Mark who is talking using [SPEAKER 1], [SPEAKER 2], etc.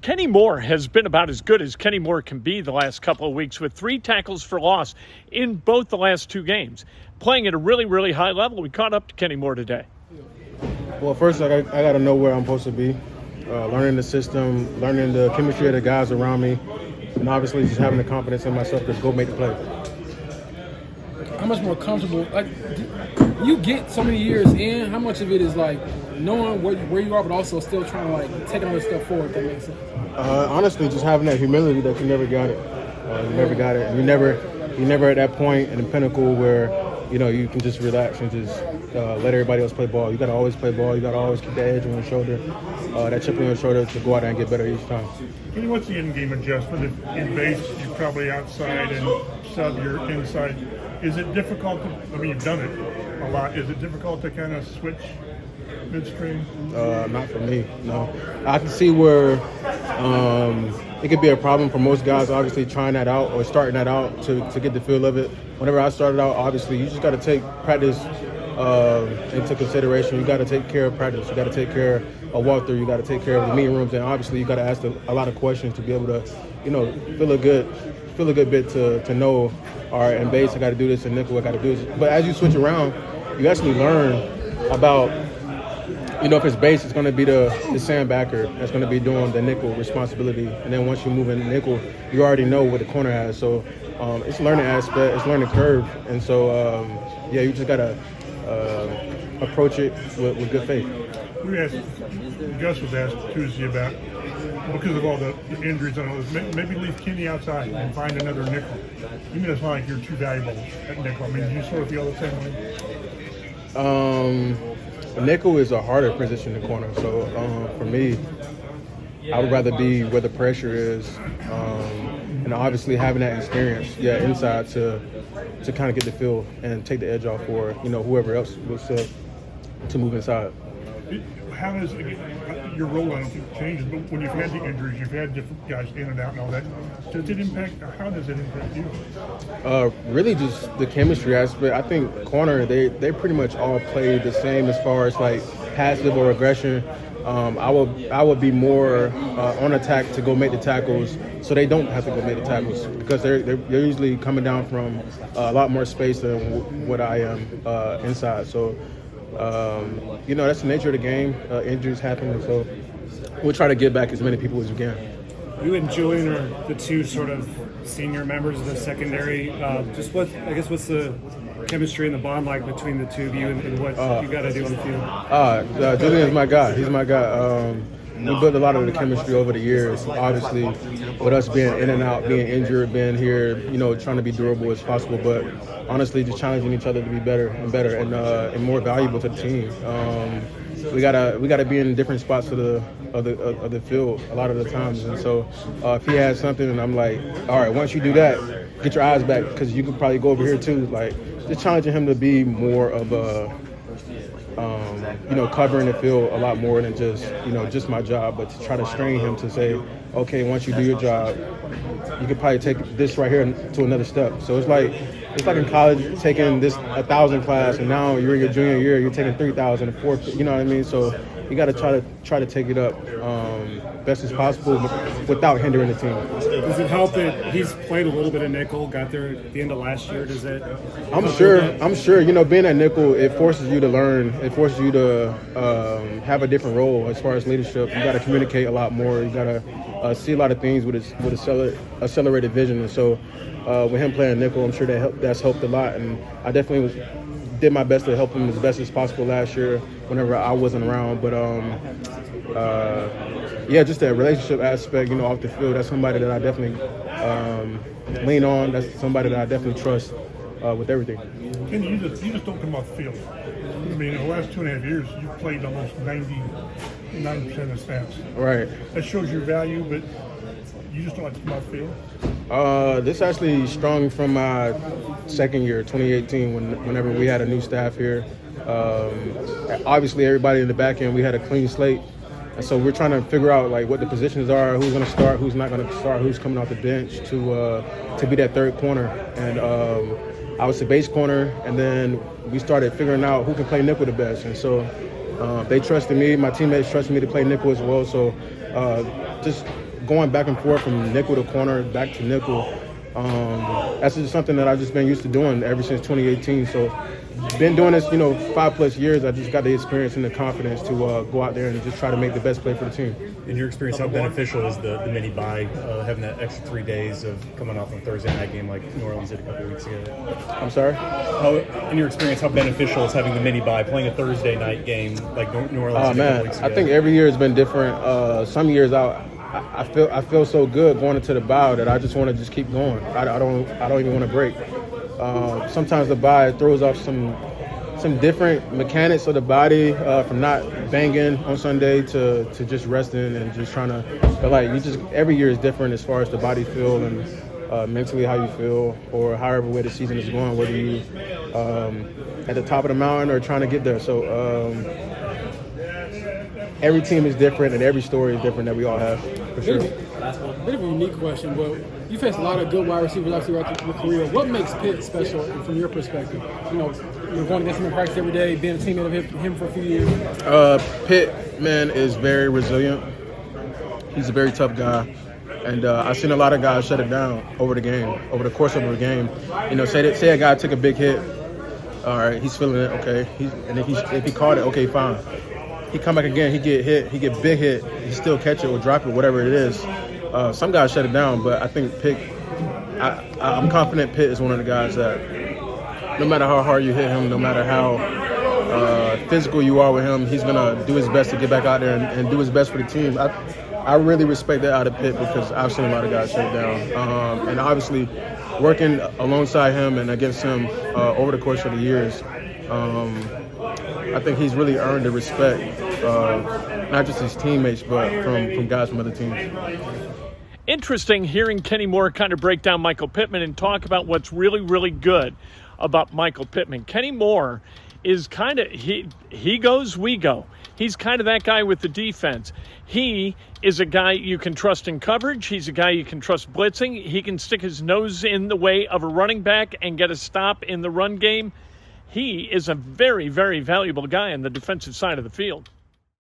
[SPEAKER 1] Kenny Moore has been about as good as Kenny Moore can be the last couple of weeks with 3 tackles for loss in both the last 2 games. Playing at a really, really high level. We caught up to Kenny Moore today.
[SPEAKER 2] Well, first I got to know where I'm supposed to be, learning the system, learning the chemistry of the guys around me, and obviously just having the confidence in myself to go make the play.
[SPEAKER 3] How much more comfortable, like, you get so many years in, how much of it is like knowing where you are but also still trying to like take another step forward, if that makes sense?
[SPEAKER 2] Honestly, just having that humility that you never got it. You never got it. And you're never at that point in the pinnacle where, you know, you can just relax and just let everybody else play ball. You got to always play ball. You got to always keep the edge on your shoulder, that chip on your shoulder to go out there and get better each time.
[SPEAKER 4] What's the in-game adjustment? If in base, you're probably outside, and sub, you're inside. Is it difficult you've done it a lot. Is it difficult to kind of switch midstream?
[SPEAKER 2] Not for me, no. I can see where it could be a problem for most guys, obviously, trying that out or starting that out to get the feel of it. Whenever I started out, obviously, you just got to take practice into consideration. You got to take care of practice. You got to take care of walkthrough. You got to take care of the meeting rooms, and obviously, you got to ask a lot of questions to be able to, you know, feel a good bit to know. All right, in base, I got to do this. In nickel, I got to do this. But as you switch around, you actually learn about, you know, if it's base, it's going to be the sandbacker that's going to be doing the nickel responsibility. And then once you move in nickel, you already know what the corner has. So it's a learning aspect, it's a learning curve. And so, you just got to approach it with good faith.
[SPEAKER 4] Gus was asked Tuesday about, because of all the injuries and all this, maybe leave Kenny outside and find another nickel. You mean it's not like you're too valuable at nickel? I mean, do you sort of feel the same way?
[SPEAKER 2] Nickel is a harder position in corner. So for me, I would rather be where the pressure is, and obviously having that experience, inside to kind of get the feel and take the edge off for, you know, whoever else was to move inside.
[SPEAKER 4] How does your role, I don't think, changes, but when you've had the injuries, you've had different guys in and out and all that, does it impact, or how does it impact you?
[SPEAKER 2] Really just the chemistry aspect. I think corner, they pretty much all play the same as far as like passive or aggression. I would be more on attack to go make the tackles, so they don't have to go make the tackles, because they're usually coming down from a lot more space than what I am inside. So, you know, that's the nature of the game. Injuries happen, so we'll try to get back as many people as we can.
[SPEAKER 5] You and Julian are the two sort of senior members of the secondary. What's the chemistry and the bond like between the two of you, and what you got to do on the field?
[SPEAKER 2] Julian's my guy. He's my guy. We built a lot of the chemistry over the years. Obviously, with us being in and out, being injured, being here, you know, trying to be durable as possible. But honestly, just challenging each other to be better and better and more valuable to the team. We gotta be in different spots of the field a lot of the times. And so if he has something, and I'm like, all right, once you do that, get your eyes back, because you could probably go over here too. Like, just challenging him to be more of a covering the field a lot more than just my job, but to try to strain him to say, okay, once you do your job, you could probably take this right here to another step. So it's like in college, taking this 1,000 class, and now you're in your junior year, you're taking 3,000 and 4,000. You know what I mean? So you got to try to take it up best as possible without hindering the team.
[SPEAKER 5] Does it help that he's played a little bit of nickel, got there at the end of last year? Does it?
[SPEAKER 2] I'm sure. You know, being at nickel, it forces you to learn. It forces you to have a different role as far as leadership. You got to communicate a lot more. You got to see a lot of things with accelerated vision. And so with him playing nickel, I'm sure that's helped a lot. And I definitely did my best to help him as best as possible last year whenever I wasn't around. But just that relationship aspect, you know, off the field, that's somebody that I definitely lean on. That's somebody that I definitely trust with everything.
[SPEAKER 4] Kenny, you just don't come off the field. I mean, in the last 2.5 years, you've played almost 99% of snaps.
[SPEAKER 2] Right.
[SPEAKER 4] That shows your value, but you just don't like to come off the field?
[SPEAKER 2] This actually sprung from my second year, 2018, whenever we had a new staff here. Obviously, everybody in the back end, we had a clean slate. And so we're trying to figure out like what the positions are, who's going to start, who's not going to start, who's coming off the bench to be that third corner. And I was the base corner, and then we started figuring out who can play nickel the best. And so they trusted me. My teammates trusted me to play nickel as well. So just going back and forth from nickel to corner, back to nickel, that's just something that I've just been used to doing ever since 2018. So been doing this, 5+ years. I just got the experience and the confidence to go out there and just try to make the best play for the team.
[SPEAKER 6] In your experience, how beneficial is the mini bye, having that extra 3 days of coming off on Thursday night game like New Orleans did a couple weeks ago?
[SPEAKER 2] I'm sorry?
[SPEAKER 6] In your experience, how beneficial is having the mini bye, playing a Thursday night game like New Orleans did a couple weeks ago?
[SPEAKER 2] I think every year has been different. Some years I feel so good going into the bye that I just want to just keep going. I don't even want to break. Sometimes the bye throws off some different mechanics of the body, from not banging on Sunday to just resting and just trying to. But every year is different as far as the body feel and mentally how you feel, or however way the season is going, whether you at the top of the mountain or trying to get there. So every team is different and every story is different that we all have, for sure.
[SPEAKER 3] Bit of a unique question, but you faced a lot of good wide receivers out throughout your career. What makes Pitt special from your perspective? You're going against him in practice every day, being a teammate of him for a few years.
[SPEAKER 2] Pittman is very resilient. He's a very tough guy. And I've seen a lot of guys shut it down over the course of the game. Say a guy took a big hit. All right, he's feeling it, okay. If he caught it, okay, fine. He come back again, he get hit, he get big hit, he still catch it or drop it, whatever it is. Some guys shut it down, but I think Pitt, I'm confident Pitt is one of the guys that no matter how hard you hit him, no matter how physical you are with him, he's going to do his best to get back out there and do his best for the team. I really respect that out of Pitt because I've seen a lot of guys shut it down. And obviously working alongside him and against him over the course of the years, I think he's really earned the respect, not just his teammates, but from guys from other teams.
[SPEAKER 1] Interesting hearing Kenny Moore kind of break down Michael Pittman and talk about what's really, really good about Michael Pittman. Kenny Moore is kind of, he goes, we go. He's kind of that guy with the defense. He is a guy you can trust in coverage. He's a guy you can trust blitzing. He can stick his nose in the way of a running back and get a stop in the run game. He is a very, very valuable guy on the defensive side of the field.